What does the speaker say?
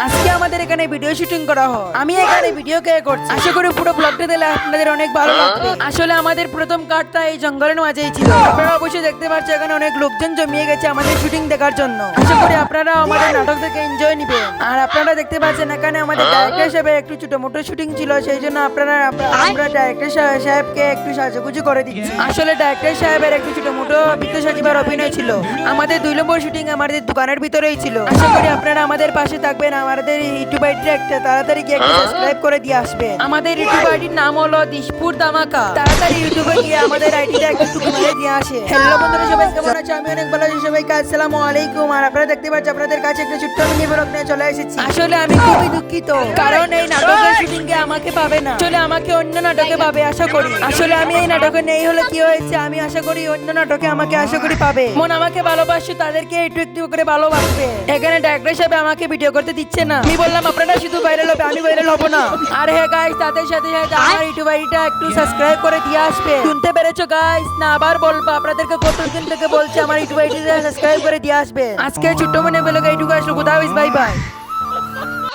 আজকে আমাদের এখানে ভিডিও শুটিং করা হয়। আমি এখানে ভিডিও কে করছি, আশা করি পুরো ব্লগটা দিলে আপনাদের অনেক ভালো লাগবে। আসলে আমাদের প্রথম কাটটা এই জঙ্গলের মাঝেই ছিল। আপনারা অবশ্যই দেখতে পাচ্ছেন এখানে অনেক লোকজন জমিয়ে গেছে আমাদের শুটিং দেখার জন্য। আশা করি আপনারা আমাদের নাটক দেখে এনজয় নিবেন। আর আপনারা দেখতে পাচ্ছেন এখানে আমাদের ডাইরেক্টর হিসেবে একটু ছোট মোটো শুটিং ছিল, সেই জন্য আমরা ডাইরেক্টর সাহেবকে একটু সাজুগুজু করে দিচ্ছি। আসলে ডাইরেক্টর সাহেবের একটু ছোট মোটো বিত্ত সচিবের অভিনয় ছিল। আমাদের 2 নম্বর শুটিং আমাদের দোকানের ভিতরেই ছিল। আশা করি আপনারা আমাদের পাশে থাকবেন। আমাদের ইউটিউব আইডিটা একটা তাড়াতাড়ি গিয়ে একটু সাবস্ক্রাইব করে দিয়ে আসবেন। আমাদের ইউটিউব আইডির নাম হলো দিশপুর ধামাকা। তাড়াতাড়ি ইউটিউবে গিয়ে আমাদের আইডিটা একটু ঘুরিয়ে দিয়ে আসে। হ্যালো বন্ধুরা, সবাই কেমন আছো? আমি অনেক ভালো আছি। সবাইকে আসসালামু আলাইকুম। আর আপনারা দেখতে পাচ্ছেন আপনাদের কাছে একটা ছোট্ট মিনি ব্লগ নিয়ে চলে এসেছি। আসলে আমি খুবই দুঃখিত, কারণ এই নাটকের শুটিং এ আমাকে পাবে না। আসলে আমাকে অন্য নাটকে পাবে আশা করি। আসলে আমি এই নাটকে নেই হলে কি হয়েছে, আমি আশা করি অন্য নাটকে আমাকে আশা করি পাবে। মন আমাকে ভালোবাসে, তাদেরকে একটু একটু করে ভালোবাসবে। এখানে ডাইরেক্টর সাহেব আমাকে ভিডিও করতে দিচ্ছে না। আমি বললাম আপনারা শুধু ভাইরাল হবে, আমি ভাইরাল হব না। আর হ্যাঁ গাইস, তাদের সাথে সাথে আমার ইউটিউব আইডিটা একটু সাবস্ক্রাইব করে দিয়ে আসবে। শুনতে পেরেছো গাইস? না আবার বলবো, আপনাদেরকে কতদিন থেকে বলছি আমার ইউটিউব আইডিটা সাবস্ক্রাইব করে দিয়ে আসবে। আজকে ছোট্ট মনে বলে এইটুকু আসলো। খুদা হাফেজ, বাই বাই।